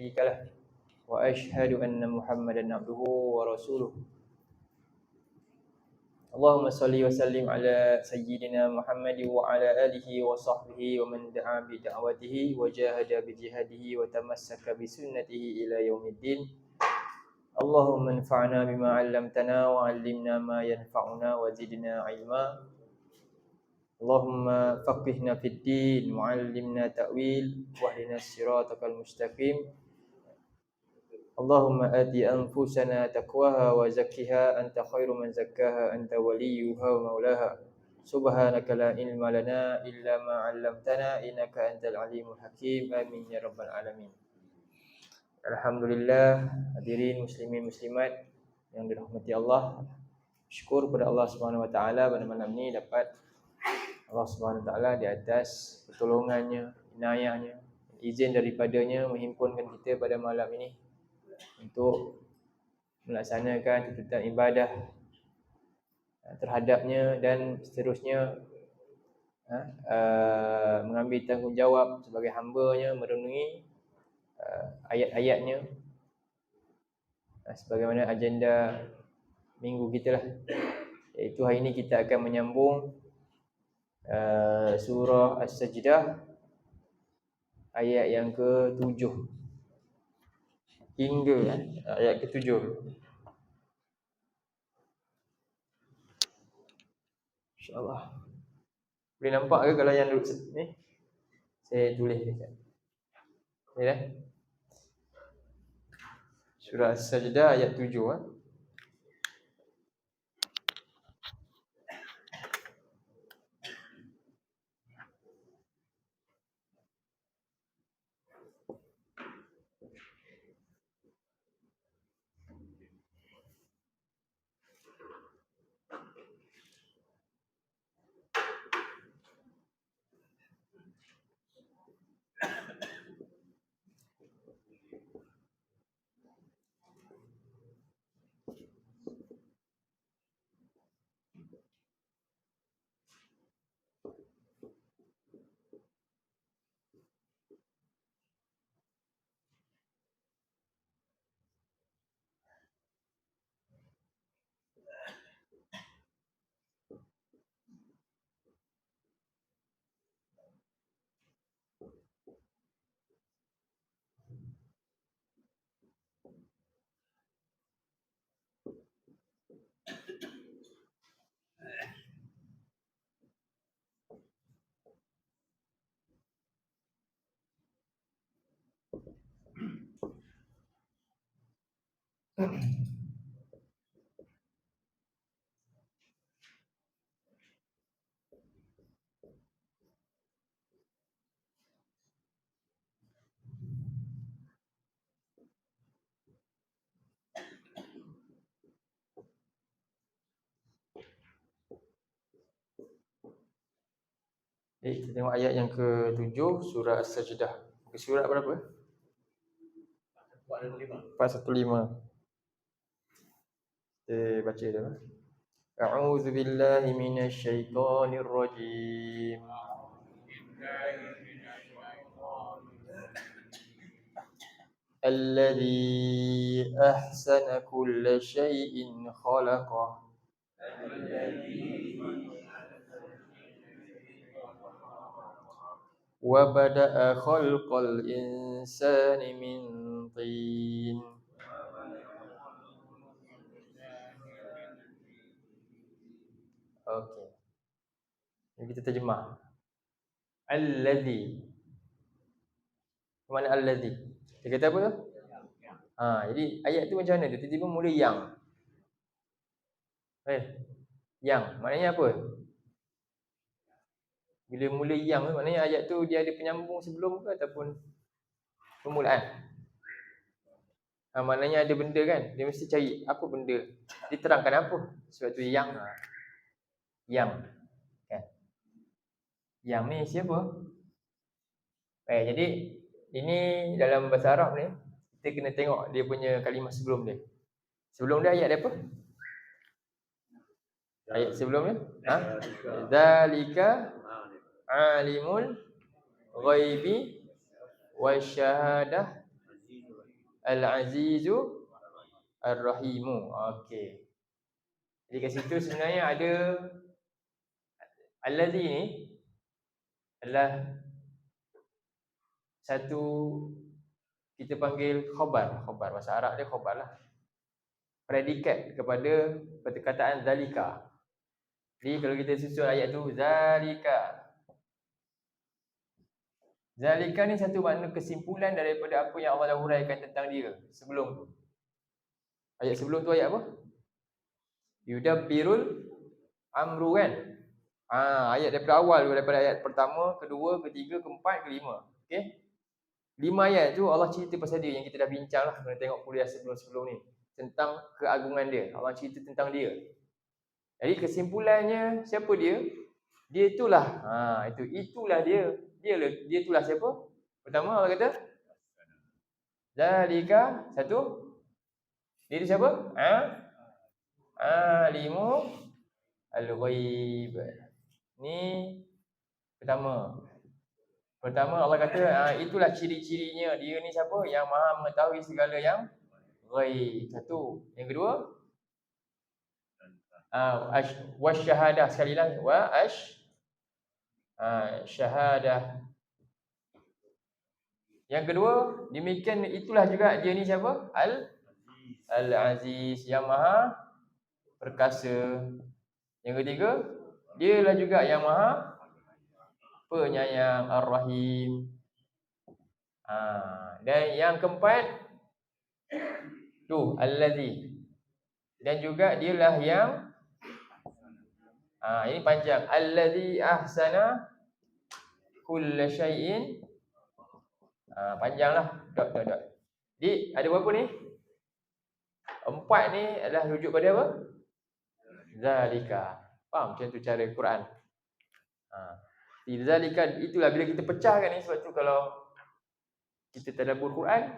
شريك له وأشهد أن محمدا عبده ورسوله. اللهم صل وسلم على سيدنا محمد وعلى آله وصحبه ومن دعا بدعوته وجاهد بجهاده وتمسك بسنته إلى يوم الدين. اللهم انفعنا بما علمتنا وعلمنا ما ينفعنا وزدنا علما. اللهم فقهنا في الدين وعلمنا تأويل واهدنا الصراط المستقيم. اللهم آت أنفسنا تقواها وزكها أنت خير من زكاها أنت وليها ومولاها. سبحانك لا علم لنا إلا ما علمتنا إنك أنت العليم الحكيم. آمين يا رب العالمين. Alhamdulillah, hadirin muslimin muslimat yang dirahmati Allah. Syukur kepada Allah Subhanahu wa taala pada malam ini dapat Allah Subhanahu wa taala di atas pertolongannya, inayahnya, izin daripadanya menghimpunkan kita pada malam ini untuk melaksanakan tuntutan ibadah terhadapnya dan seterusnya mengambil tanggungjawab sebagai hamba-Nya, merenungi ayat-ayatnya sebagaimana agenda minggu kita lah, iaitu hari ini kita akan menyambung surah As-Sajdah ayat yang ke-7 hingga ayat ke-7. InsyaAllah. Boleh nampak ke kalau yang duduk ni? Saya tulis dekat. Ni dah. Surah As-Sajdah ayat 7 kita tengok ayat yang ke-7 surah As-Sajdah. Surat berapa? 415. Kita baca dah. A'udzu billahi minasy syaithanir rajim. Alladzi ahsana kulla syai'in khalaqah. Wa bada'a khalqal insani min tin. Okey. Ini kita terjemah. Alladzi. Mana alladzi? Dia kata apa tu? Jadi ayat tu macam mana? Dia tiba-tiba mula yang. Yang. Maknanya apa? Bila mula yang tu maknanya ayat tu dia ada penyambung sebelum ke ataupun permulaan? Maknanya ada benda kan? Dia mesti cari apa benda. Diterangkan apa? Sebab tu yang. Yang. Kan? Yang ni siapa? Jadi ini dalam bahasa Arab ni kita kena tengok dia punya kalimah sebelum dia. Sebelum dia ayat dia apa? Ayat sebelum dia? Zalika alimul ghaibi wasyahadah Al-Azizu Ar-Rahimu. Okey. Jadi kat situ sebenarnya ada allazi ni adalah satu kita panggil khabar. Khabar bahasa Arab dia khabar lah. Predikat kepada perkataan zalika. Jadi kalau kita susun ayat tu zalika. Zalika ni satu makna kesimpulan daripada apa yang Allah dah huraikan tentang dia sebelum tu. Ayat sebelum tu ayat apa? Yudabbirul amru kan. Ayat daripada awal, daripada ayat pertama, kedua, ketiga, keempat, kelima. Okey. 5 ayat tu Allah cerita pasal dia yang kita dah bincang lah kena tengok kuliah sebelum-sebelum ni tentang keagungan dia. Allah cerita tentang dia. Jadi kesimpulannya siapa dia? Dia itulah. Itulah dia. Dia itulah siapa? Pertama Allah kata zalika satu. Dia siapa? Alimu al-ghaib. Ni pertama. Pertama Allah kata itulah ciri-cirinya. Dia ni siapa? Yang Maha mengetahui segala yang ghaib. Satu. Yang kedua, wasyahadah sekali lagi. Syahadah. Yang kedua, demikian itulah juga dia ni siapa? Al-Aziz, yang Maha perkasa. Yang ketiga, dialah juga yang Maha penyayang, Ar-Rahim. Dan yang keempat tu Allazi. Dan juga dialah yang ini panjang. Allazi ahsana kulla syai'in. Panjanglah. Dot. Jadi ada berapa ni? 4 ni adalah rujuk pada apa? Zalika. Faham macam tu cara Quran. Zalika itulah bila kita pecahkan ni. Sebab tu kalau kita tadabbur Quran,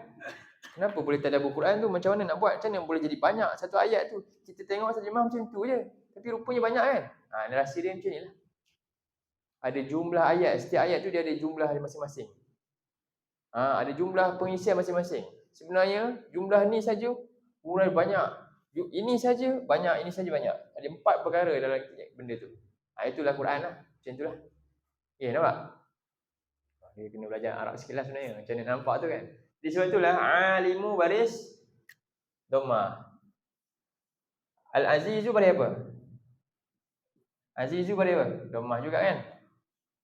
kenapa boleh tadabbur Quran tu macam mana nak buat? Macam mana boleh jadi banyak satu ayat tu? Kita tengok terjemah macam tu je. Tapi rupanya banyak kan? Narasi dia macam ni lah. Ada jumlah ayat. Setiap ayat tu dia ada jumlah masing-masing. Ada jumlah pengisian masing-masing. Sebenarnya jumlah ni saja mulai banyak. Ini saja banyak, ini saja banyak. Ada 4 perkara dalam benda tu. Itulah Quran lah. Macam itulah. Nampak? Dia kena belajar Arab sikit lah sebenarnya. Macam mana nampak tu kan. Di sebab itulah alimu baris Dhammah. Al-Azizu pada apa? Azizu pada apa? Dhammah juga kan.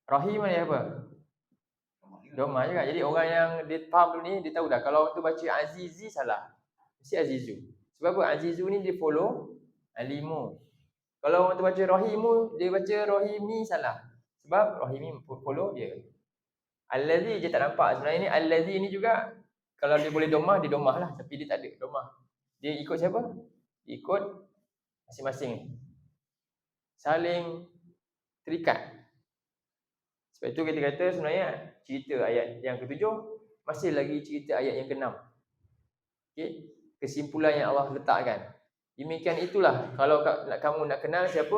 Rahim pada apa? Dhammah juga. Jadi orang yang dia faham ni, dia tahu dah. Kalau tu baca Azizi salah. Mesti Azizu. Sebab apa? Azizu ni dia follow alimu. Kalau orang tu baca Rahimu, dia baca Rahimi salah. Sebab Rahimi follow dia. Allazi je tak nampak. Sebenarnya ni Allazi ni juga kalau dia boleh domah, dia domah lah. Tapi dia tak ada domah. Dia ikut siapa? Dia ikut masing-masing. Saling terikat. Sebab itu kita kata sebenarnya cerita ayat yang ke-7 masih lagi cerita ayat yang ke-6. Okey, kesimpulan yang Allah letakkan. Demikian itulah kalau kamu nak kenal siapa,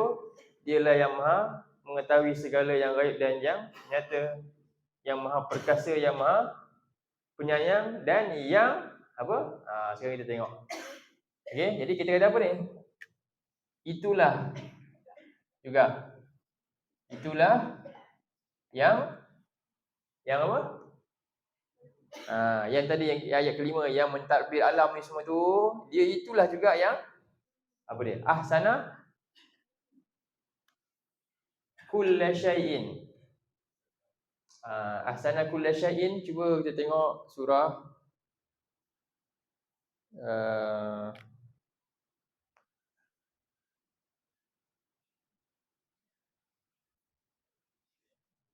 dialah yang Maha mengetahui segala yang gaib dan yang nyata, yang Maha perkasa, yang Maha penyayang dan yang apa? Sekarang kita tengok. Okey, jadi kita kata apa ni? Itulah juga. Itulah yang apa? Yang tadi yang ayat kelima yang mentadbir alam ni semua tu, dia itulah juga yang apa dia? Ahsana kulla syai'in. Ahsana kulla syai'in, cuba kita tengok surah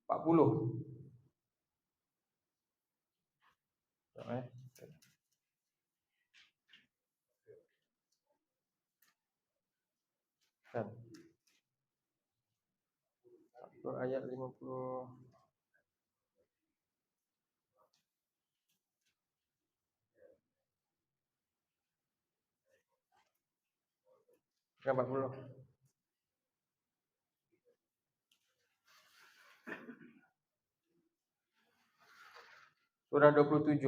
40. Ayat 50. Kan 40. Surah 27.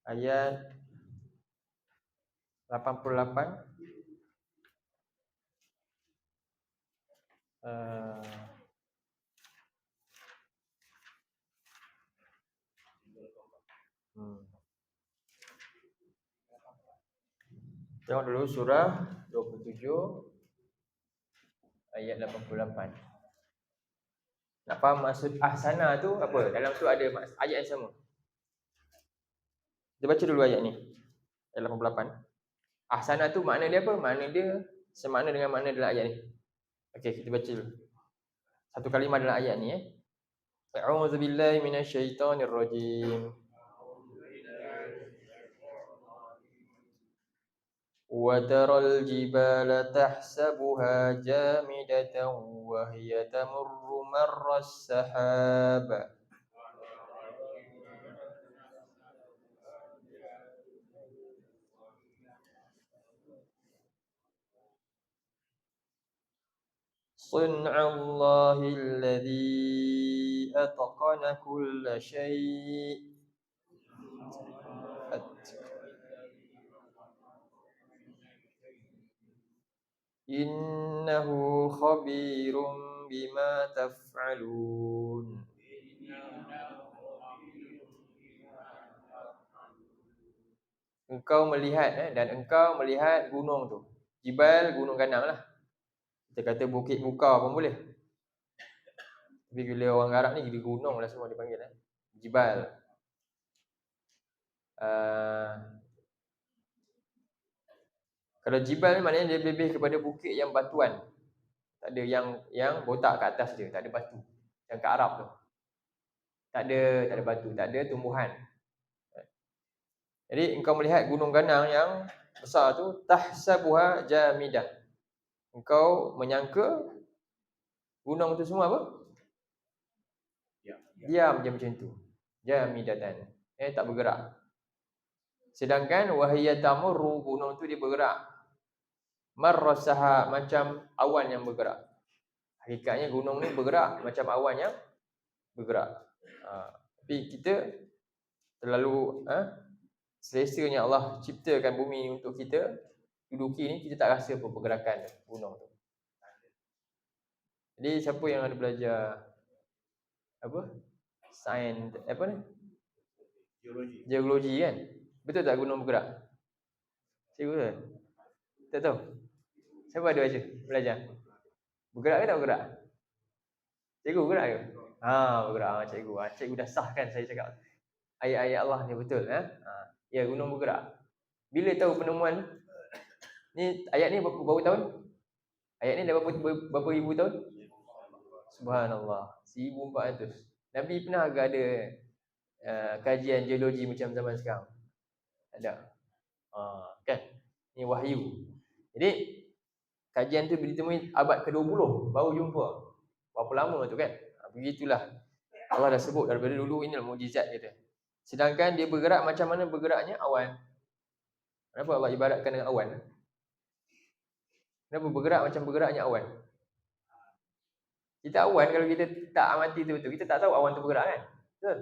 ayat 88. Tengok dulu surah 27 ayat 88. Nak faham maksud ahsana tu apa? Dalam tu ada ayat yang sama. Kita baca dulu ayat ni. Ayat 88. Ahsana tu makna dia apa? Makna dia semakna dengan makna dalam ayat ni. Okey, kita baca dulu. Satu kalimah dalam ayat ni A'udzubillahi minasyaitonirrajim. Wa taral jibala tahsabuha jamidatan wa hiya tamurru marras sahab. Sun'allahil ladzi atqana kulla syai'. Innahu khabirum bima taf'alun. Engkau melihat dan engkau melihat gunung tu. Jibal, gunung ganang lah. Kita kata bukit muka pun boleh. Tapi bila orang Arab ni gila gunung lah semua dipanggil Jibal. Kalau jibal maknanya dia lebih kepada bukit yang batuan. Tak ada yang botak kat atas dia, tak ada batu. Yang kat Arab tu. Tak ada batu, tak ada tumbuhan. Jadi engkau melihat gunung ganang yang besar tu tahsabuha jamidah. Engkau menyangka gunung tu semua apa? Diam je macam tu. Jamidatan. Tak bergerak. Sedangkan wahiyya tamurru, gunung tu dia bergerak. Marrasaha, macam awan yang bergerak. Hakikatnya gunung ni bergerak macam awan yang bergerak. Tapi kita terlalu selesanya Allah ciptakan bumi untuk kita duduki ni, kita tak rasa apa pergerakan gunung tu. Jadi siapa yang ada belajar sains ni? Geologi kan? Betul tak gunung bergerak? Cikgu betul? Tak tahu. Siapa ada belajar? Bergerak ke tak bergerak? Cikgu bergerak ke? Bergerak cikgu. Cikgu dah sahkan saya cakap. Ayat-ayat Allah ni betul ya, gunung bergerak. Bila tahu penemuan ni? Ayat ni berapa tahun? Ayat ni dah berapa ribu tahun? Subhanallah, 1400. Nabi pernah agak ada kajian geologi macam zaman sekarang? Ada. Kan? Ni wahyu. Jadi kajian tu ditemui abad ke-20 baru jumpa. Berapa lama tu kan? Begitulah. Allah dah sebut daripada dulu, inilah mukjizat kita. Sedangkan dia bergerak macam mana bergeraknya awan. Kenapa Allah ibaratkan dengan awan? Kenapa bergerak macam bergeraknya awan? Kita awan, kalau kita tak amati betul-betul, kita tak tahu awan tu bergerak kan? Betul?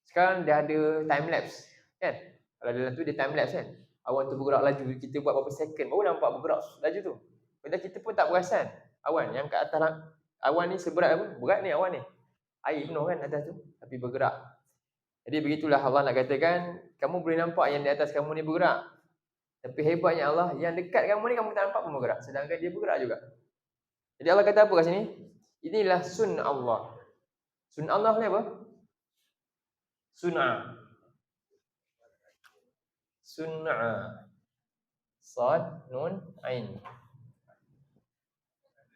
Sekarang dah ada time lapse kan? Kalau dalam tu dia time lapse kan? Awan tu bergerak laju, kita buat berapa second baru nampak bergerak laju tu. Padahal kita pun tak perasan awan yang kat atas. Awan ni seberat apa? Berat ni awan ni. Air penuh kan atas tu, tapi bergerak. Jadi begitulah Allah nak katakan, kamu boleh nampak yang di atas kamu ni bergerak. Tapi hebatnya Allah, yang dekat kamu ni kamu tak nampak pun bergerak, sedangkan dia bergerak juga. Jadi Allah kata apa kat sini? Inilah sunnah Allah. Sunnah Allah ni apa? Sunnah. Sad, nun, ain.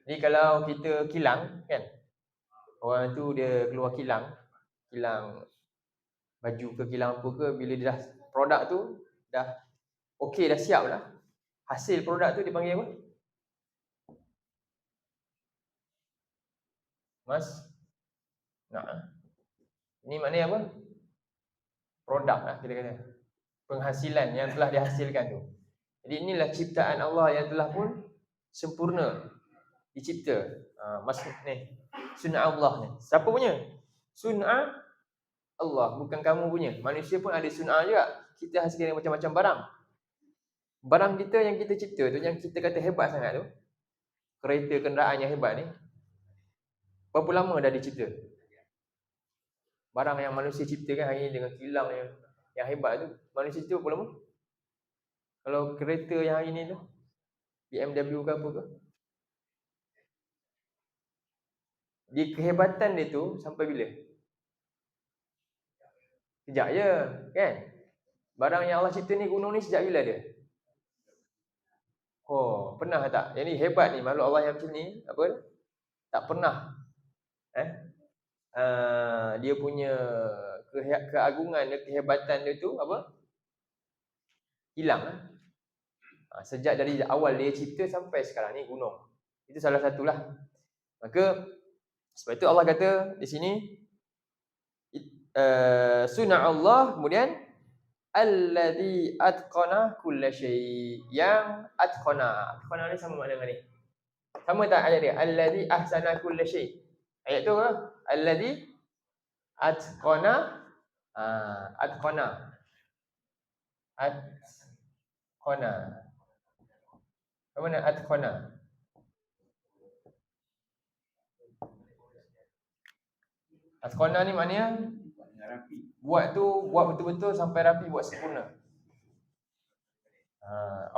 Jadi kalau kita kilang kan, orang tu dia keluar kilang baju ke kilang apa ke, bila dia dah produk tu dah okey, dah siap dah, hasil produk tu dipanggil apa? Ini maknanya apa? Produk lah kita kata. Penghasilan yang telah dihasilkan tu. Jadi inilah ciptaan Allah yang telah pun sempurna dicipta. Maksud ni sunnah Allah ni. Siapa punya? Sunnah Allah, bukan kamu punya. Manusia pun ada sun'ah juga. Kita hasilkan macam-macam barang. Barang kita yang kita cipta tu, yang kita kata hebat sangat tu, kereta kenderaan yang hebat ni, berapa lama dah dicipta? Barang yang manusia ciptakan hari ni dengan kilang yang hebat tu, manusia cipta berapa lama? Kalau kereta yang hari ni tu, BMW ke apa ke, dia kehebatan dia tu sampai bila? Sekejap je, kan? Barang yang Allah cipta ni, gunung ni sejak bila dia? Oh, pernah tak? Yang ni hebat ni, makhluk Allah yang macam ni, apa? Tak pernah. Dia punya keagungan dia, kehebatan dia tu apa? Hilang. Sejak dari awal dia cipta sampai sekarang ni gunung. Itu salah satulah. Maka sebab itu Allah kata di sini sunna Allah, kemudian alladzi atqana kullasyai, yang atqana ni sama makna dengan ni. Sama tak ayat dia? Alladzi ahsana kullasyai. Ayat tu apa? Alladzi atqana atqana. Apa mana atqana? Atqana ni maknanya buat betul-betul sampai rapi, buat sempurna.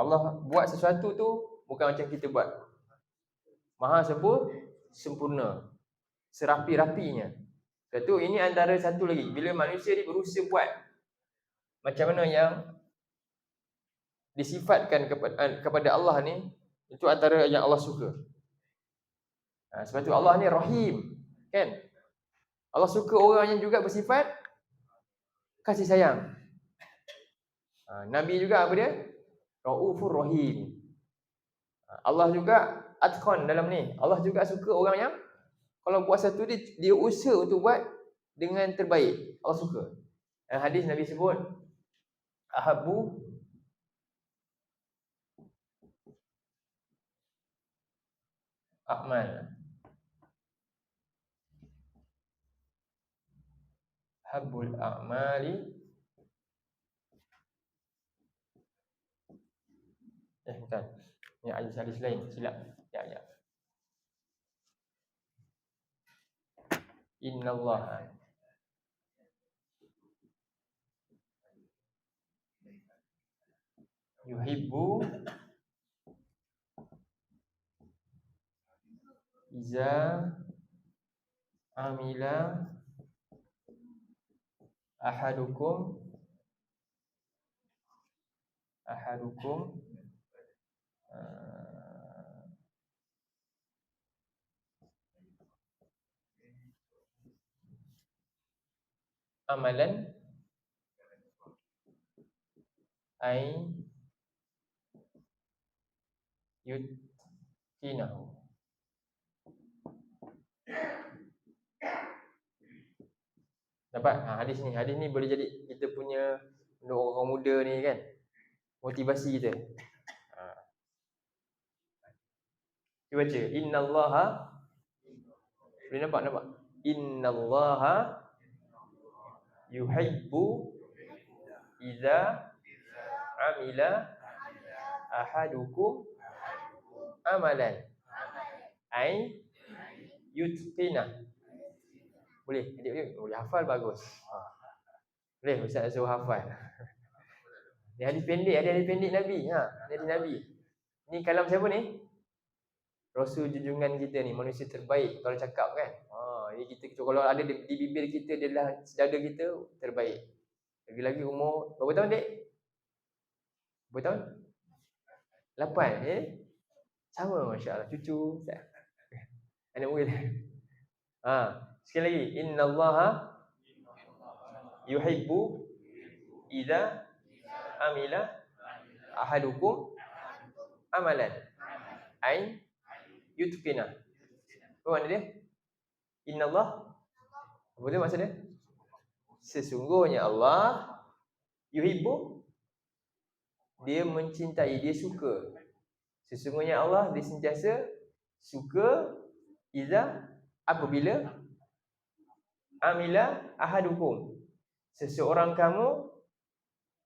Allah buat sesuatu tu bukan macam kita buat. Maha sempurna. Serapi-rapinya. Satu, ini antara satu lagi. Bila manusia ni berusaha buat macam mana yang disifatkan kepada Allah ni, itu antara yang Allah suka. Sebab tu Allah ni Rahim, kan? Allah suka orang yang juga bersifat kasih sayang. Nabi juga apa dia? Raufur Rahim. Allah juga Atqan dalam ni. Allah juga suka orang yang kalau buat satu dia usaha untuk buat dengan terbaik. Allah suka. Hadis Nabi sebut ahabbu a'mal, habbul a'mali bukan. Ini hadis lain, silap. Ya. Innallaha yuhibbu iza amila ahadukum amalan ay yutinahu. Dapat hadis ni boleh jadi kita punya untuk orang muda ni kan, motivasi kita. Cuba baca innallaha, boleh nampak innallaha yuhibbu idza amila ahadukum amalan ay yutqina. Boleh? Boleh hafal, bagus. Boleh Ustaz suruh hafal. Ni hadis pendek, ada hadis pendek Nabi. Hadis Nabi. Ni kalam siapa ni? Rasul junjungan kita ni, manusia terbaik kalau cakap kan. Ini kita kalau ada di bibir kita, dia adalah sedada kita terbaik. Lagi-lagi umur berapa tahun, Dek? Berapa tahun? 8, sama, masya-Allah, cucu. Anak murid. Sekali lagi, innallaha yuhibbu idza amila ahadukum amalan ay yutqina. Apa makna dia? Innallah, apa tu maksud dia? Sesungguhnya Allah yuhibbu, dia mencintai, dia suka. Sesungguhnya Allah dia sentiasa suka idza, apabila amila ahadukum, seseorang kamu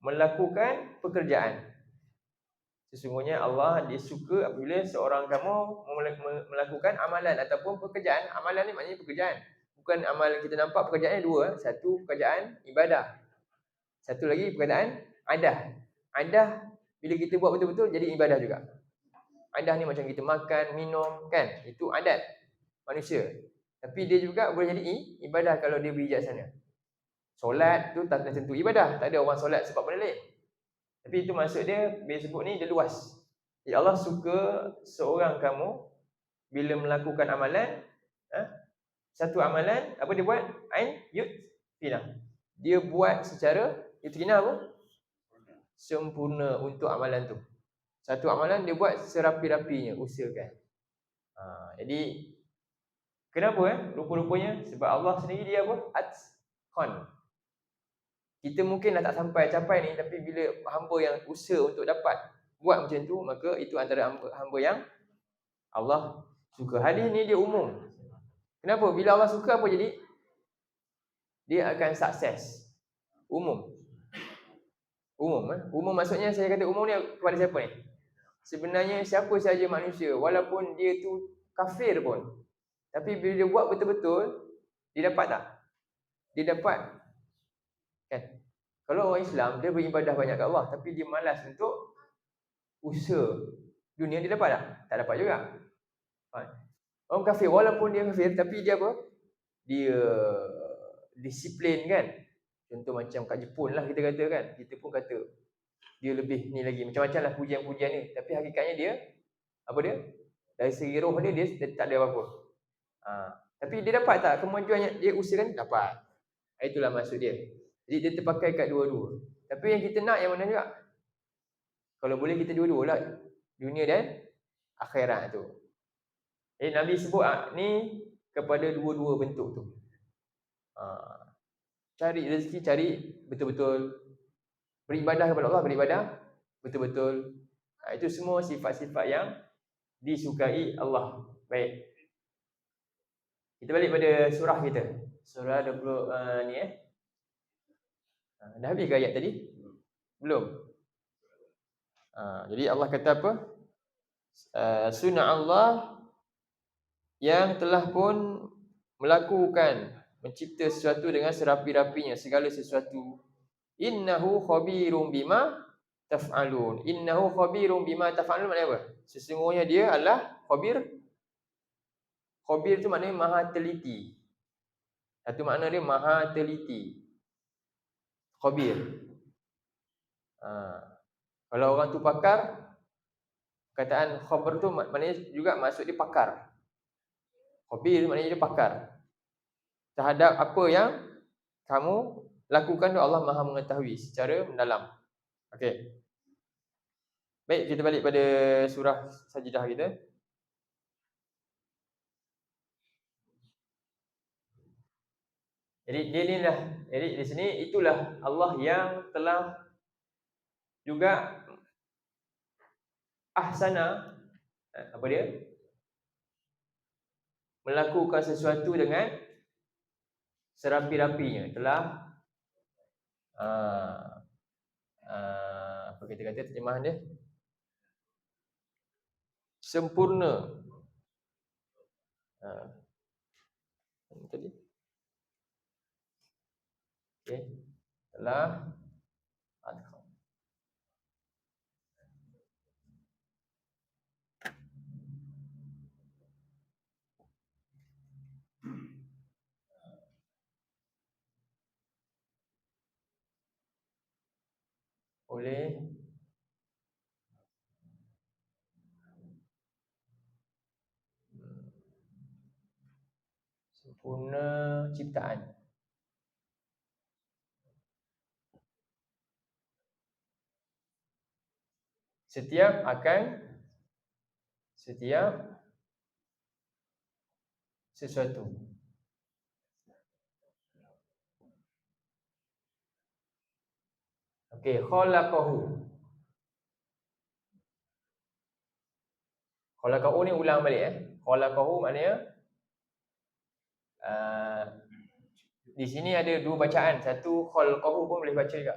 melakukan pekerjaan. Sesungguhnya Allah dia suka apabila seorang kamu melakukan amalan ataupun pekerjaan. Amalan ni maknanya pekerjaan. Bukan amalan kita nampak pekerjaannya dua. Satu pekerjaan ibadah. Satu lagi pekerjaan adah. Adah bila kita buat betul-betul jadi ibadah juga. Adah ni macam kita makan, minum kan. Itu adat manusia. Tapi dia juga boleh jadi ibadah kalau dia bijaksana. Solat tu tak tentu ibadah. Tak ada orang solat sebab benda lain. Tapi itu maksud dia, bila sebut ni dia luas. Jadi Allah suka seorang kamu bila melakukan amalan, satu amalan, apa dia buat? Ain yutqina. Dia buat secara yutqina apa? Sempurna untuk amalan tu. Satu amalan dia buat serapi-rapinya, usahakan. Jadi kenapa rupa-rupanya? Sebab Allah sendiri dia apa? Atqan. Kita mungkin dah tak sampai capai ni, tapi bila hamba yang usaha untuk dapat buat macam tu, maka itu antara hamba yang Allah suka. Hadis ni dia umum. Kenapa? Bila Allah suka apa jadi? Dia akan sukses. Umum. Umum maksudnya saya kata umum ni kepada siapa ni? Sebenarnya siapa saja manusia, walaupun dia tu kafir pun, tapi bila dia buat betul-betul, dia dapat tak? Dia dapat. Kan? Kalau orang Islam, dia beribadah banyak ke Allah, tapi dia malas untuk usaha dunia, dia dapat tak? Tak dapat juga. Orang kafir, walaupun dia kafir, tapi dia apa? Dia disiplin kan? Contoh macam kat Jepun lah kita kata kan. Kita pun kata dia lebih ni lagi. Macam-macam lah pujian-pujian ni. Tapi hakikatnya dia, apa dia? Dari segi roh dia tak ada apa-apa. Tapi dia dapat tak kemajuan yang dia usahakan? Dapat. Itulah maksud dia. Jadi dia terpakai kat dua-dua. Tapi yang kita nak yang mana juga? Kalau boleh kita dua-dua lah. Dunia dan akhirat tu. Jadi Nabi sebut ni kepada dua-dua bentuk tu. Cari rezeki, cari betul-betul. Beribadah kepada Allah, beribadah betul-betul. Itu semua sifat-sifat yang disukai Allah. Baik. Kita balik pada surah kita. Surah 20 ni Dah habis ke ayat tadi? Belum. Jadi Allah kata apa? Sunnah Allah yang telah pun melakukan, mencipta sesuatu dengan serapi-rapinya, segala sesuatu. Innahu khabirum bima taf'alun. Innahu khabirum bima taf'alun maknanya apa? Sesungguhnya dia adalah khabir. Khabir tu maknanya maha teliti. Satu makna dia maha teliti. Khabir. Kalau orang tu pakar, kataan khabar tu maknanya juga maksud dia pakar. Khabir maknanya dia pakar terhadap apa yang kamu lakukan tu. Allah Maha mengetahui secara mendalam. Okey. Baik, kita balik pada surah Sajdah kita. Jadi di sini itulah Allah yang telah juga ahsana, apa dia? Melakukan sesuatu dengan serapi-rapinya. Telah apa kita kata terjemahan dia? Sempurna. Tadi. Okey. Telah oleh sempurna ciptaan. Setiap sesuatu. Okey, khalaqahu. Khalaqahu ni ulang balik Khalaqahu maknanya Di sini ada dua bacaan. Satu khalqahu pun boleh baca juga.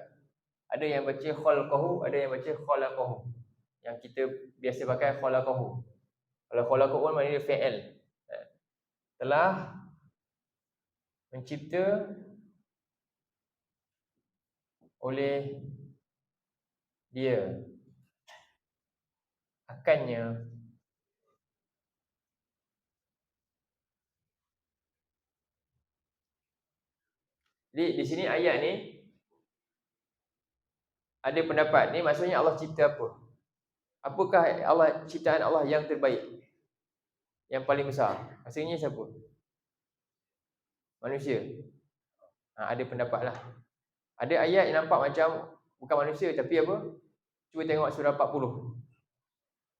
Ada yang baca khalqahu, ada yang baca khalaqahu. Yang kita biasa pakai khalaqahu. Kalau khalaqahu pun maknanya fi'il. Telah mencipta oleh dia, akannya. Jadi di sini ayat ni ada pendapat. Ni maksudnya Allah cipta apa? Apakah Allah ciptaan Allah yang terbaik? Yang paling besar? Maksudnya siapa? Manusia. Ada pendapat lah. Ada ayat yang nampak macam bukan manusia tapi apa? Cuba tengok surah 40.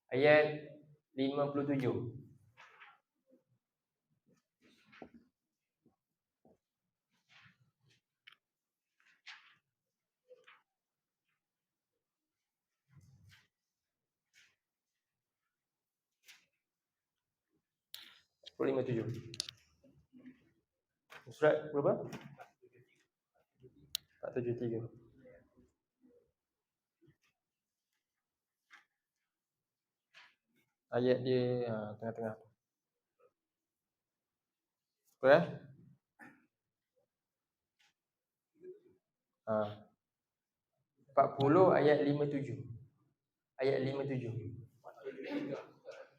Ayat 57. Surah 57. Surat berapa? 473. Ayat dia tengah-tengah. Apa? 40 ayat 57. Ayat 57.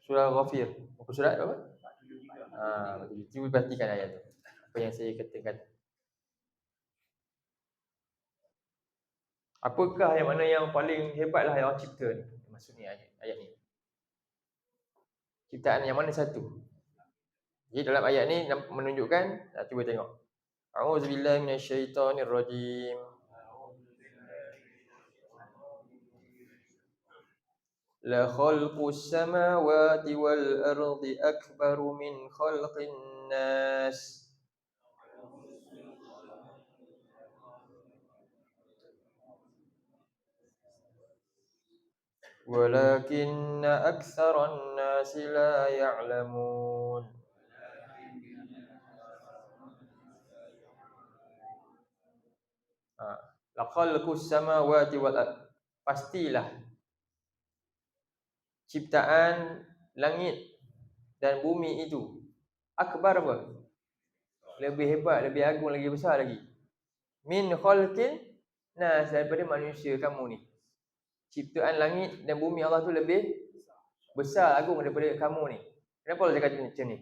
Surah Ghafir. Apa surat apa? Cuba perhatikan ayat tu. Apa yang saya katakan. Apakah yang mana yang paling hebatlah yang Allah cipta ni? Maksudnya ayat ni. Ciptaan yang mana satu? Jadi dalam ayat ni menunjukkan, cuba tengok. A'udzubillahi minasyaitonirrajim. La khalqus samawati wal ardi akbaru min khalqin nas. Walakinna aktsaran nasi la ya'lamun. La khalqus samawati wal ardi. Pastilah ciptaan langit dan bumi itu akbar apa? Lebih hebat, lebih agung, lagi besar lagi. Min khalqin nas, daripada manusia kamu ni. Ciptaan langit dan bumi Allah tu lebih besar, agung daripada kamu ni. Kenapa Allah cakap macam ni?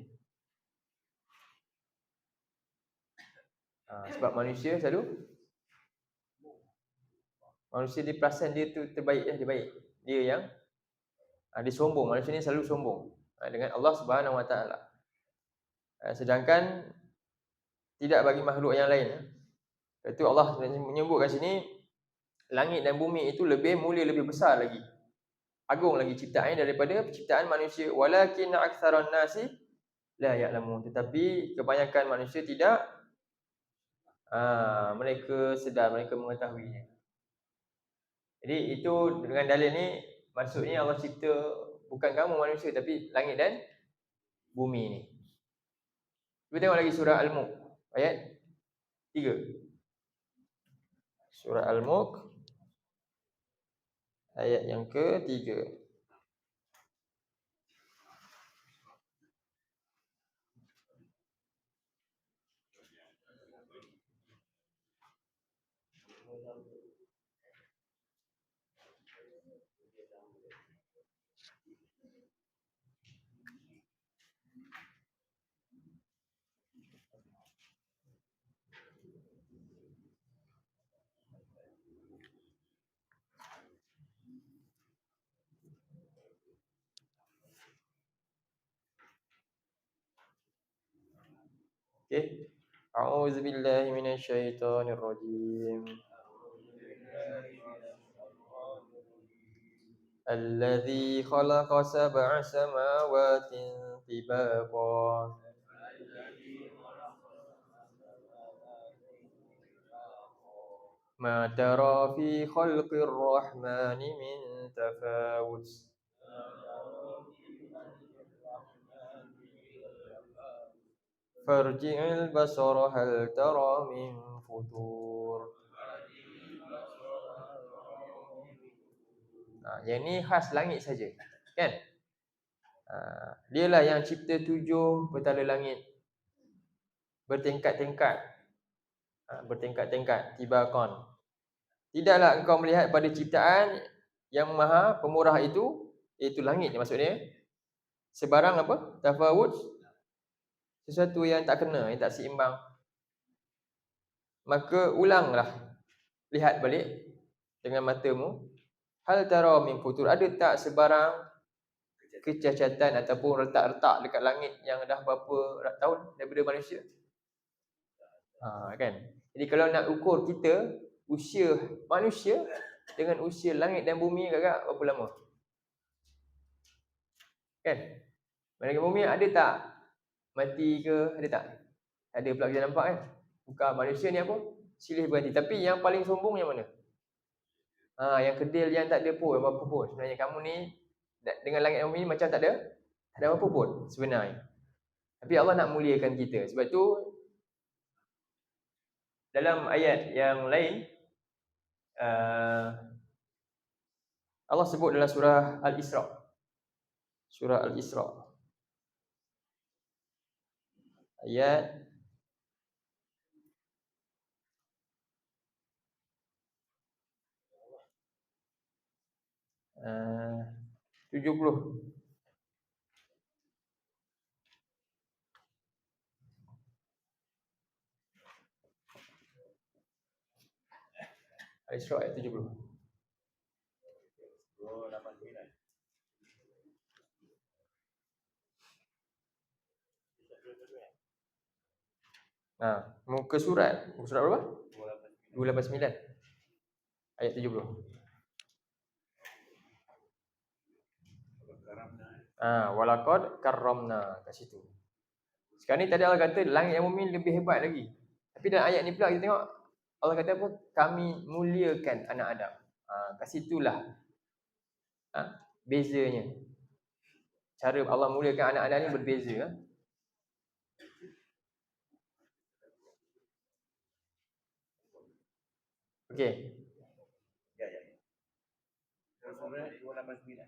Sebab manusia dia perasan dia tu terbaik, dia baik. Dia yang dia sombong. Manusia ni selalu sombong dengan Allah Subhanahu Wa Taala. Sedangkan tidak bagi makhluk yang lain. Itu Allah menyebut kat sini langit dan bumi itu lebih mulia, lebih besar lagi, agung lagi ciptaannya daripada ciptaan manusia. Walakin aktsaran nasi la ya'lamun. Tetapi kebanyakan manusia tidak mereka sedar, mereka mengetahuinya. Jadi itu dengan dalil ni maksudnya Allah cipta bukan kamu manusia tapi langit dan bumi ni. Kita tengok lagi surah Al-Mulk ayat 3. Surah Al-Mulk ayat yang ke-3. Okay. A'udzubillahi minasyaitonirrajim. Alladzi khalaqa sab'a samawatin tibaqa. Ma tara fi khalqir rahmani min tafawut. Farji'il basara hal tara min futur. Yang ni khas langit saja, kan? Dialah yang cipta 7 petala langit bertingkat-tingkat. Bertingkat-tingkat, tibaqan. Tidaklah engkau melihat pada ciptaan yang maha pemurah itu, iaitu langit maksudnya, sebarang apa? Tafawut, sesuatu yang tak kena, yang tak seimbang. Maka ulanglah, lihat balik dengan matamu. Hal tara min futur, ada tak sebarang kecacatan ataupun retak-retak dekat langit yang dah berapa tahun daripada manusia? Kan? Jadi kalau nak ukur kita, usia manusia dengan usia langit dan bumi agak berapa lama? Kan? Langit dan bumi ada tak mati ke? Ada tak? Ada pula kita nampak kan? Bukan manusia ni apa? Silih berganti. Tapi yang paling sombong yang mana? Yang kedil yang tak ada pun apa pun. Sebenarnya kamu ni dengan langit dan bumi macam tak ada apa pun sebenarnya. Tapi Allah nak muliakan kita. Sebab tu dalam ayat yang lain Allah sebut dalam surah Al-Isra. Surah Al-Isra. Ayat 70. Al-Isra ayat 70. Muka surat berapa? 289 ayat 70. Walaqad karramna, kat situ. Sekarang ni tadi Allah kata langit dan bumi lebih hebat lagi. Tapi dalam ayat ni pula kita tengok Allah kata apa? Kami muliakan anak Adam. Kat situlah bezanya. Cara Allah muliakan anak Adam ni berbeza. Okey. Ya. Surah 289.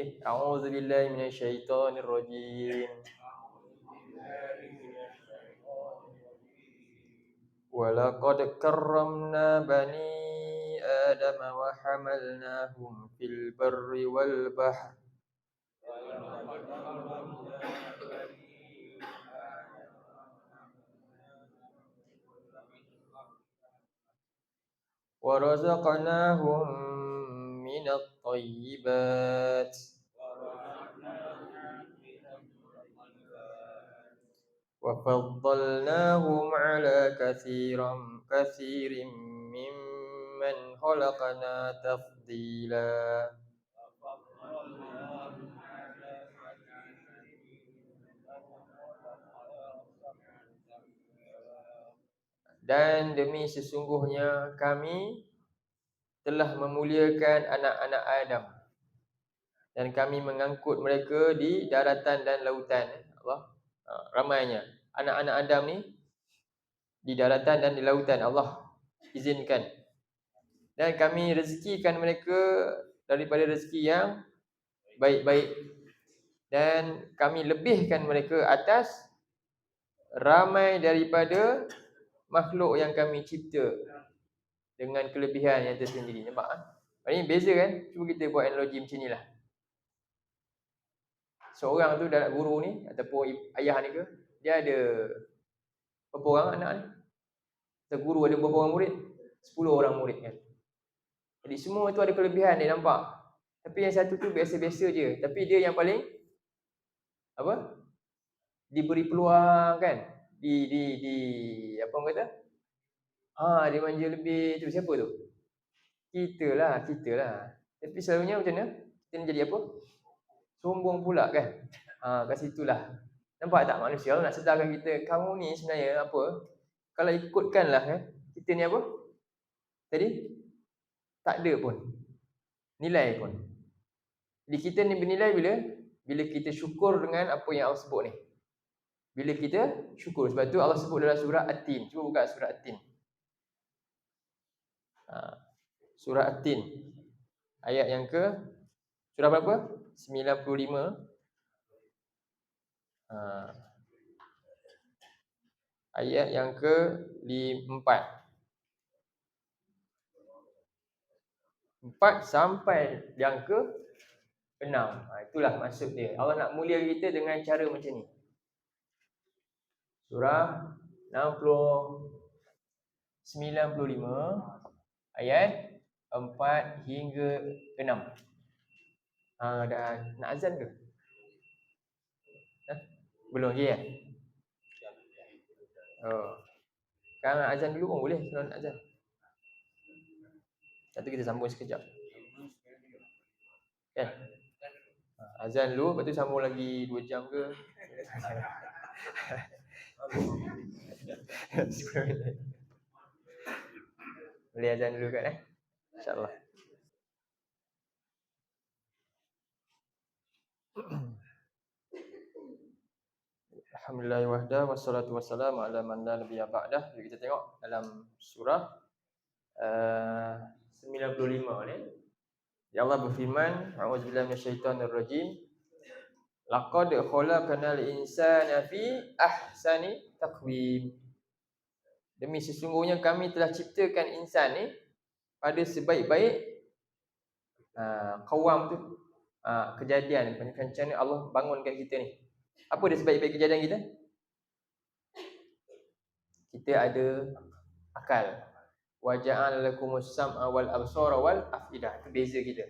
A'udzubillahi minasyaitonirrajim. Walaqad karramna bani Adam wa hamalnahum fil barri wal bahr. Wa razaqnahum minat thayyibat. Wa faddalnahum ala kathirin mimman khalaqna tafdila. Dan demi sesungguhnya kami telah memuliakan anak-anak Adam, dan kami mengangkut mereka di daratan dan lautan. Allah ramainya anak-anak Adam ni di daratan dan di lautan Allah izinkan. Dan kami rezekikan mereka daripada rezeki yang baik-baik, dan kami lebihkan mereka atas ramai daripada makhluk yang kami cipta dengan kelebihan yang tersendiri. Nampak kan? Ini beza kan? Cuba kita buat analogi macam ni lah. Seorang tu dalam guru ni ataupun ayah ni ke, dia ada berapa orang anak ni? Guru ada berapa orang murid? 10 orang murid kan. Jadi semua tu ada kelebihan dia nampak. Tapi yang satu tu biasa-biasa je. Tapi dia yang paling diberi peluang kan? Di apa orang kata? Dia manja lebih tu. Siapa tu? Kita lah. Tapi selalunya macam mana? Kita ni jadi apa? Sombong pula kan? Kat situlah. Nampak tak manusia nak sedarkan kita, kamu ni sebenarnya apa? Kalau ikutkanlah kita ni apa? Tadi tak ada pun nilai pun. Jadi kita ni bernilai bila kita syukur dengan apa yang Allah sebut ni. Bila kita syukur. Sebab tu Allah sebut dalam surah At-Tin. Cuba buka surah At-Tin. Surah At-Tin. Ayat yang ke surah berapa? 95. Ayat yang ke-4. 4 sampai yang ke-6. Itulah maksud dia. Allah nak mulia kita dengan cara macam ni. Surah 95 ayat 4 hingga 6. Dah nak azan ke? Belum lagi kan? Sekarang azan dulu pun boleh kalau nak azan. Lepas tu kita sambung sekejap. Kan? Azan dulu, lepas tu sambung lagi 2 jam ke? 10 minit. Boleh azan dulu kan InsyaAllah. Alhamdulillah wahda wassalatu wassalamu ala man la nabiyya ba'dah. Jadi kita tengok dalam surah 95 ni. Ya Allah berfirman, a'udzubillahi minasyaitonir rajim. Laqad khalaqnal insana fi ahsani taqwim. Demi sesungguhnya kami telah ciptakan insan ni pada sebaik-baik qawam tu kejadian macam mana Allah bangunkan kita ni. Apa dia sebaik-baik kejadian kita? Kita ada akal. Wa ja'ala lakumus sam'a wal absara wal afidah. Itu beza kita.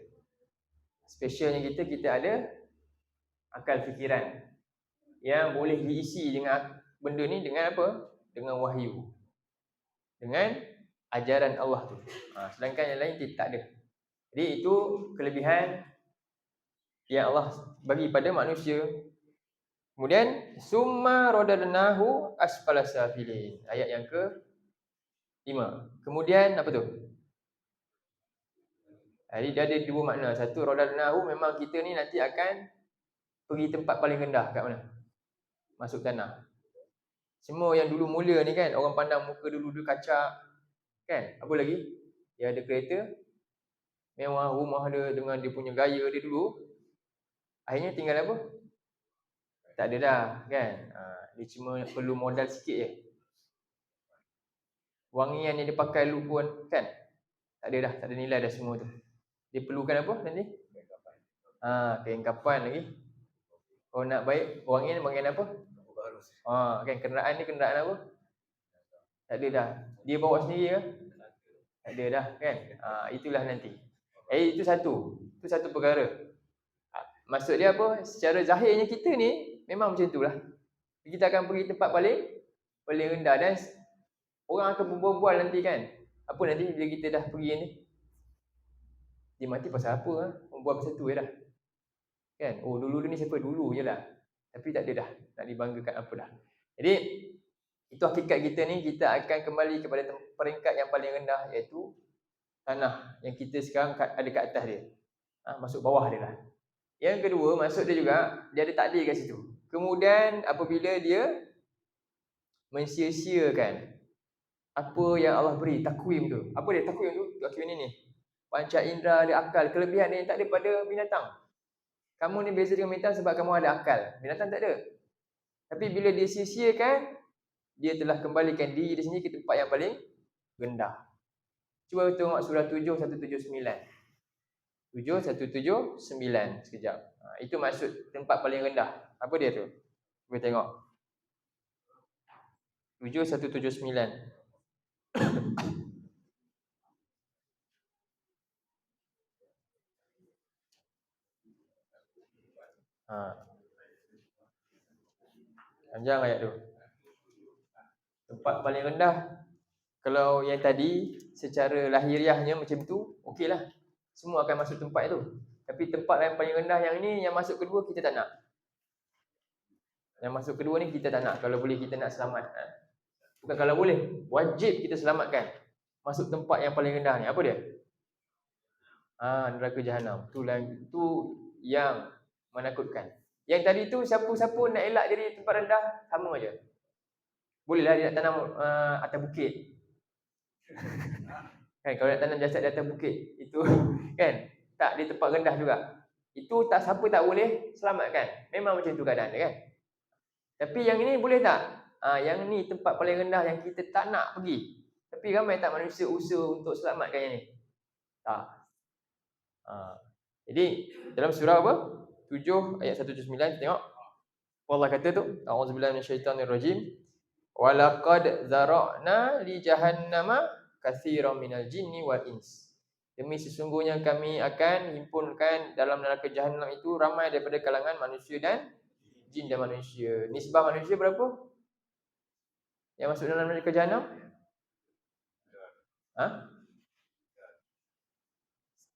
Spesialnya kita ada akal fikiran yang boleh diisi dengan benda ni dengan apa? Dengan wahyu. Dengan ajaran Allah tu. Sedangkan yang lain kita tak ada. Jadi itu kelebihan yang Allah bagi pada manusia. Kemudian summa radadnahu asfala safilin. Ayat yang ke-5. Kemudian apa tu? Jadi dia ada dua makna. Satu, radadnahu, memang kita ni nanti akan pergi tempat paling rendah. Kat mana? Masuk tanah. Semua yang dulu mulia ni kan, orang pandang muka dulu dia kacak kan. Apa lagi? Dia ada kereta mewah, rumah dia dengan dia punya gaya dia dulu. Akhirnya tinggal apa? Tak ada dah kan. Dia cuma perlu modal sikit je. Wangian yang dia pakai dulu pun kan, tak ada dah, tak ada nilai dah semua tu. Dia perlukan apa nanti? Kain kapan lagi. Kalau nak baik, wangian apa? Kan kenderaan ni kenderaan apa? Tak ada dah. Dia bawa sendiri ke? Tak ada dah kan. Itulah nanti. Itu satu perkara. Maksud dia apa? Secara zahirnya kita ni memang macam itulah. Kita akan pergi tempat paling rendah dan orang akan berbual nanti kan. Apa nanti bila kita dah pergi ni? Dia mati pasal apa? Membual pasal tu je dah. Kan? Dulu ni siapa? Dulu je lah. Tapi tak ada dah. Nak dibanggakan apa dah. Jadi itu hakikat kita ni, kita akan kembali kepada peringkat yang paling rendah, iaitu tanah yang kita sekarang ada kat atas dia. Masuk bawah dia lah. Yang kedua, maksud dia juga, dia ada takdir kat situ. Kemudian apabila dia mensia-siakan apa yang Allah beri, takwim tu. Apa dia takwim tu? Takwim ni. Panca indera, ada akal. Kelebihan dia yang tak ada pada binatang. Kamu ni beza dengan binatang sebab kamu ada akal. Binatang tak ada. Tapi bila dia sia-siakan, dia telah kembalikan diri dia sendiri ke tempat yang paling rendah. Cuba tengok surah 7-179. 7-179 sekejap. Itu maksud tempat paling rendah. Apa dia tu? Cuba tengok. 7-179. Panjang ayat tu. Tempat paling rendah Kalau yang tadi secara lahiriahnya macam tu, okeylah. Semua akan masuk tempat itu. Tapi tempat yang paling rendah yang ini, yang masuk kedua kita tak nak. Yang masuk kedua ni kita tak nak. Kalau boleh kita nak selamat. Bukan kalau boleh, wajib kita selamatkan. Masuk tempat yang paling rendah ni. Apa dia? Neraka jahanam. Itu yang menakutkan. Yang tadi tu siapa-siapa nak elak diri tempat rendah, sama aja. Bolehlah dia nak tanam atas bukit. Kan kalau nak tanam jasad di atas bukit, itu kan tak di tempat rendah juga. Itu tak siapa tak boleh selamatkan. Memang macam tu keadaan dia kan. Tapi yang ini boleh tak? Yang ni tempat paling rendah yang kita tak nak pergi. Tapi ramai tak manusia usaha untuk selamatkan yang ni? Tak. Jadi dalam surah apa? 7 ayat 179 tengok. Allah kata tu, a'udzubillahi minasyaitonirrajim. Walaqad zara'na li jahannama katsiran minal jinni wal ins. Demi sesungguhnya kami akan himpunkan dalam neraka jahanam itu ramai daripada kalangan manusia dan jin dan manusia. Nisbah manusia berapa? Yang masuk dalam neraka jahanam?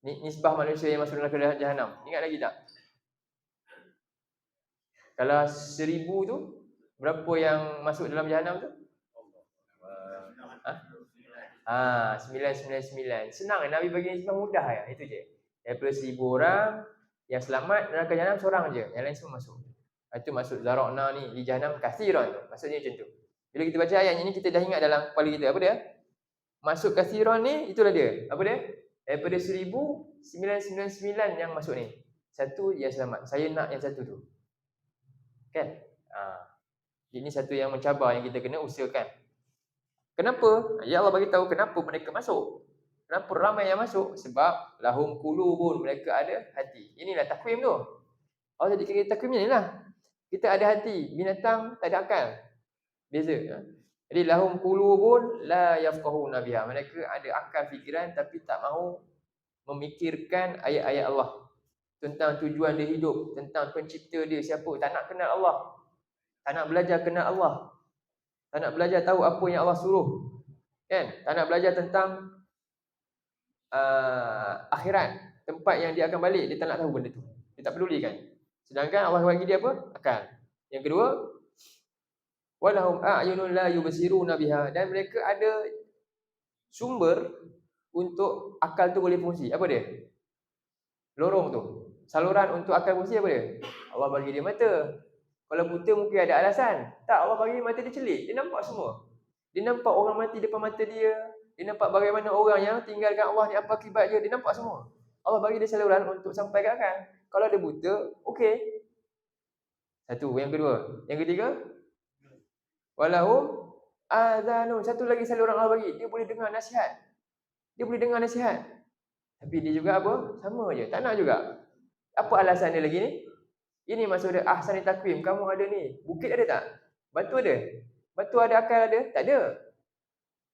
Nisbah manusia yang masuk neraka jahanam. Ingat lagi tak? Kalau 1000 tu, berapa yang masuk dalam jahanam tu? 999. Senang Nabi bagi nisbah mudah ya, itu je. Daripada 1000 orang yang selamat neraka jahanam seorang je, yang lain semua masuk. Itu masuk zara'na ni di jahanam katsiran tu. Maksudnya macam tu. Bila kita baca ayat ni kita dah ingat dalam kepala kita apa dia? Masuk katsiran ni itulah dia. Apa dia? Daripada 1999 yang masuk ni. Satu yang selamat. Saya nak yang satu tu. Kan? Ini satu yang mencabar yang kita kena usahakan. Kenapa? Ya Allah bagi tahu kenapa mereka masuk. Kenapa ramai yang masuk? Sebab lahum qulubun, mereka ada hati. Inilah takwim tu. Allah jadi kira takwim ni lah. Kita ada hati, binatang tak ada akal. Beza. Jadi lahum qulubun la yafqahuna biha. Mereka ada akal fikiran tapi tak mahu memikirkan ayat-ayat Allah. Tentang tujuan dia hidup, tentang pencipta dia siapa, tak nak kenal Allah. Tak nak belajar kenal Allah. Tak nak belajar tahu apa yang Allah suruh. Kan? Tak nak belajar tentang akhirat, tempat yang dia akan balik, dia tak nak tahu benda tu. Dia tak pedulikan. Sedangkan Allah bagi dia apa? Akal. Yang kedua, walahum a'yunun la yubsiruna biha, dan mereka ada sumber untuk akal tu boleh fungsi. Apa dia? Lorong tu. Saluran untuk akal fungsi apa dia? Allah bagi dia mata. Kalau buta mungkin ada alasan. Tak, Allah bagi mata dia celik. Dia nampak semua. Dia nampak orang mati depan mata dia. Dia nampak bagaimana orang yang tinggalkan Allah ni apa akibat dia. Dia nampak semua. Allah bagi dia saluran untuk sampai ke akal. Kalau dia buta, okey. Satu. Yang kedua. Yang ketiga, walahum adhanun. Satu lagi saluran Allah bagi. Dia boleh dengar nasihat. Dia boleh dengar nasihat. Tapi dia juga apa? Sama je. Tak nak juga. Apa alasan dia lagi ni? Ini maksud dia ahsani takwim. Kamu ada ni. Bukit ada tak? Batu ada? Batu ada, akal ada? Tak ada.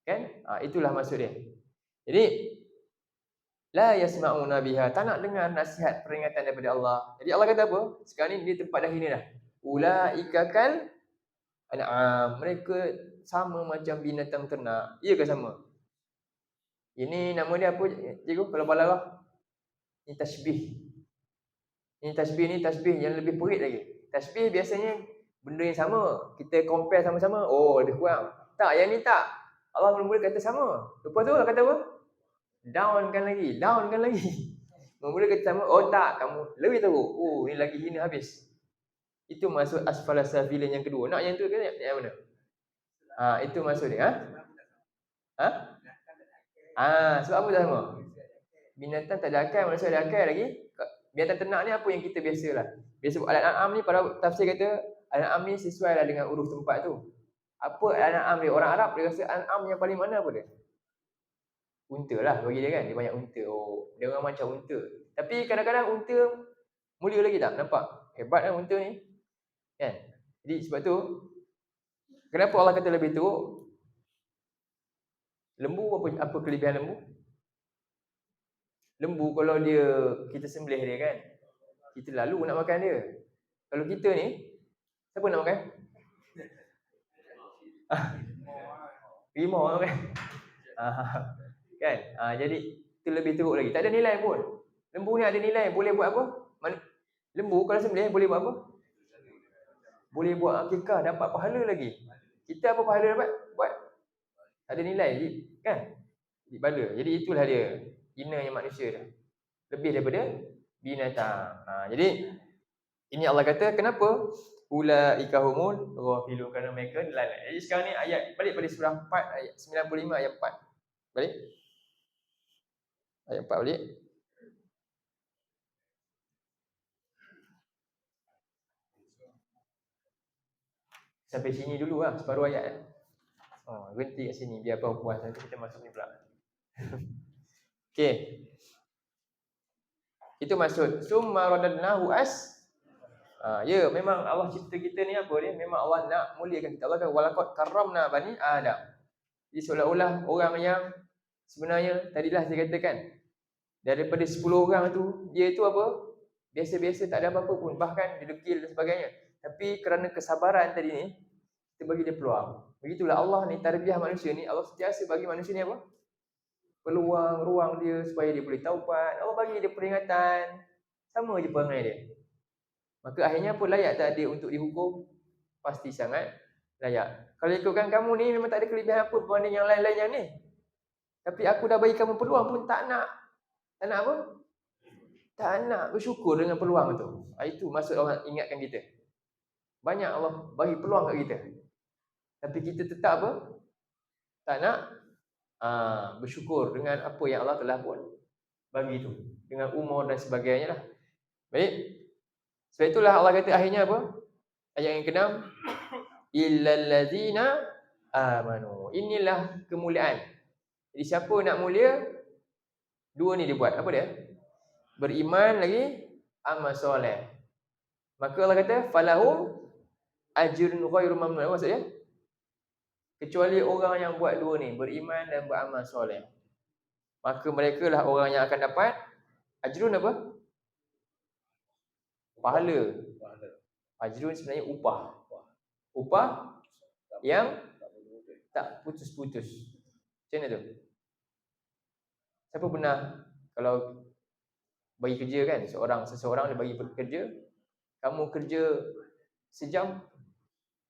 Kan? Itulah maksud dia. Jadi la yasma'una biha. Tak nak dengar nasihat peringatan daripada Allah. Jadi Allah kata apa? Sekarang ni dia tempat dah ini dah. Ulaika kal an'am. Mereka sama macam binatang ternak. Iya ke sama? Ini nama dia apa cikgu? Kalau balaghah. Ini tasbih. Ini tasbih yang lebih perit lagi. Tasbih biasanya benda yang sama. Kita compare sama-sama. Oh, lebih kurang. Tak, yang ni tak. Allah mula-mula kata sama. Lepas tu Allah kata apa? Downkan lagi. Mula-mula kata sama. Oh tak, kamu lebih teruk. Oh, ni lagi hina habis. Itu maksud asfala safilin yang kedua. Nak yang tu ke yang mana? Itu maksud dia. Sebab apa tak sama? Binatang tak ada akal, manusia ada akal lagi. Binatang ternak ni apa yang kita biasalah. Biasa al-an'am ni para tafsir kata al-an'am ni sesuailah dengan huruf tempat tu. Apa al-an'am dia? Orang Arab dia rasa al-an'am yang paling mana apa dia? Unta lah bagi dia kan. Dia banyak unta. Oh, dia orang macam unta. Tapi kadang-kadang unta mulia lagi tak? Nampak? Hebat kan unta ni? Kan? Jadi sebab tu kenapa Allah kata lebih teruk? Lembu apa kelebihan lembu? Lembu kalau kita sembelih dia kan, kita lalu nak makan dia. Kalau kita ni, siapa nak makan? Rimau nak makan. Kan? Jadi itu lebih teruk lagi. Tak ada nilai pun. Lembu ni ada nilai, boleh buat apa? Lembu kalau sembelih boleh buat apa? Boleh buat akikah, dapat pahala lagi. Kita apa pahala dapat? Buat. Tak ada nilai, kan? Pahala. Jadi itulah dia. Hinanya manusia dah. Lebih daripada binatang. Jadi ini Allah kata kenapa? Ulaika humul ghafilun, kerana mereka lalai. Jadi sekarang ni ayat balik pada surah 4 ayat 95 ayat 4. Balik. Ayat 4 balik. Sampai sini dulu lah, separuh ayat. Berhenti kat sini biar puas. Nanti kita masuk ni pula. Okey. Itu maksud summa radadnahu ya, memang Allah cipta kita ni apa dia? Memang Allah nak muliakan kita. Allah kata walaqad karramna bani Adam. Jadi seolah-olah orang yang sebenarnya tadilah saya katakan daripada 10 orang tu, dia itu apa? Biasa-biasa, tak ada apa-apa pun, bahkan didekil dan sebagainya. Tapi kerana kesabaran tadi ni, kita bagi dia peluang. Begitulah Allah ni, tarbiyah manusia ni, Allah sentiasa bagi manusia ni apa? Peluang, ruang dia supaya dia boleh taubat. Allah bagi dia peringatan. Sama je perangai dia. Maka akhirnya pun layak tak dia untuk dihukum? Pasti sangat layak. Kalau ikutkan kamu ni memang tak ada kelebihan apa berbanding yang lain-lainnya ni. Tapi aku dah bagi kamu peluang pun tak nak. Tak nak apa? Tak nak bersyukur dengan peluang tu. Itu maksud Allah ingatkan kita. Banyak Allah bagi peluang kat kita. Tapi kita tetap apa? Tak nak bersyukur dengan apa yang Allah telah buat. Bagi tu. Dengan umur dan sebagainya lah. Baik. Sebab itulah Allah kata akhirnya apa? Ayat yang ke-6. Illal ladzina amanu. Inilah kemuliaan. Jadi siapa nak mulia? Dua ni dia buat. Apa dia? Beriman lagi, amal soleh. Maka Allah kata falahum ajrun ghairu mamnun. Apa maksudnya? Kecuali orang yang buat dua ni, beriman dan beramal soleh. Maka mereka lah orang yang akan dapat ajrun apa? Pahala. Ajrun sebenarnya upah. Upah yang tak putus-putus. Macam mana tu? Siapa pernah kalau bagi kerja kan, seseorang dia bagi kerja, kamu kerja sejam,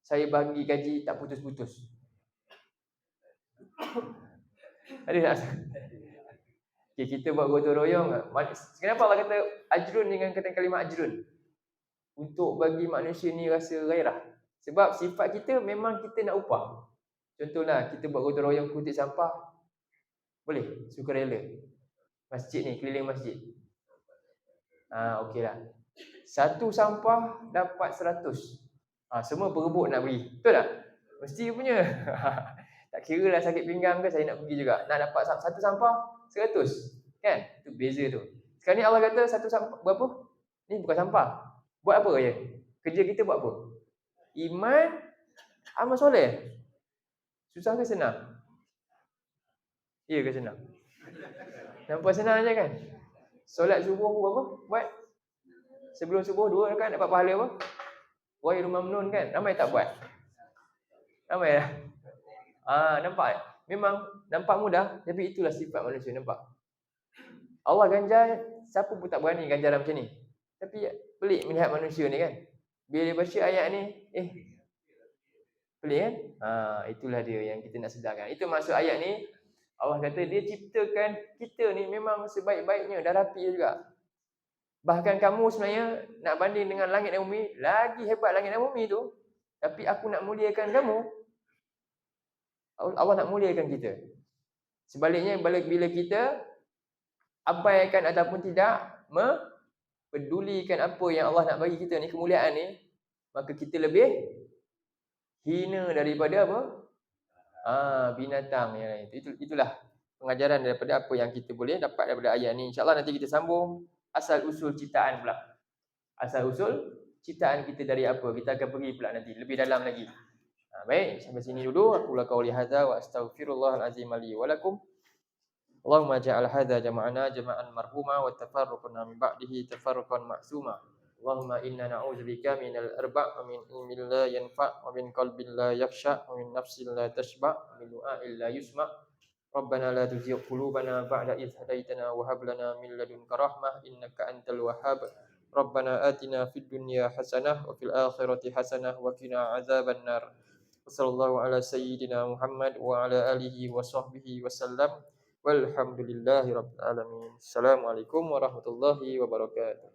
saya bagi gaji tak putus-putus. Ada tak? Okay, kita buat gotong royong. Kenapa Allah kata ajrun dengan kata kalimah ajrun? Untuk bagi manusia ni rasa gairah. Sebab sifat kita memang kita nak upah. Contohlah kita buat gotong royong kutip sampah, boleh sukarela. Masjid ni, keliling masjid. Okeylah. Satu sampah dapat 100. Semua berebut nak beri. Betul tak? Mesti punya. Tak kira lah sakit pinggang ke, saya nak pergi juga. Nak dapat satu sampah 100. Kan? Itu beza tu. Sekarang ni Allah kata satu sampah berapa? Ni bukan sampah. Buat apa je? Kerja kita buat apa? Iman, amal soleh. Susah ke senang? Ya ke senang? Nampak senang je kan? Solat subuh berapa? Buat? Sebelum subuh 2 rakaat dapat pahala apa? Ghairu mamnun kan? Ramai tak buat? Ramai lah. Nampak? Memang nampak mudah, tapi itulah sifat manusia, nampak? Allah ganjar, siapa pun tak berani ganjaran macam ni. Tapi pelik melihat manusia ni kan. Bila dia baca ayat ni, pelik kan? Itulah dia yang kita nak sedarkan. Itu maksud ayat ni. Allah kata dia ciptakan kita ni memang sebaik-baiknya, dah rapi juga. Bahkan kamu sebenarnya nak banding dengan langit dan bumi, lagi hebat langit dan bumi tu. Tapi aku nak muliakan kamu. Allah nak muliakan kita. Sebaliknya bila kita abaikan ataupun tidak mempedulikan apa yang Allah nak bagi kita ni, kemuliaan ni, maka kita lebih hina daripada apa? Binatang yang lain. Itulah pengajaran daripada apa yang kita boleh dapat daripada ayat ni. InsyaAllah nanti kita sambung asal usul ciptaan pula. Asal usul ciptaan kita dari apa? Kita akan pergi pula nanti lebih dalam lagi. Baik, sampai sini dulu. Aku qauli hadza wa astaghfirullahal azim li wa lakum. Allahumma ja'al hadza jama'ana jama'an marhuma wa tafarruqna min ba'dihi tafarruqan ma'suma. Allahumma inna na'udzubika minal arba' wa min ilmin la yanfa' wa min qalbin la yakhsha' wa min nafsin la tashba' wa min du'a'in la yusma' ربنا لا تزغ قلوبنا بعد إذ هديتنا وهب لنا من لدنك رحمة إنك أنت الوهاب ربنا آتنا في الدنيا حسنة وفي الآخرة حسنة وقنا عذاب النار وصلى الله على سيدنا محمد وعلى آله وصحبه وسلم والحمد لله رب العالمين السلام عليكم ورحمة الله وبركاته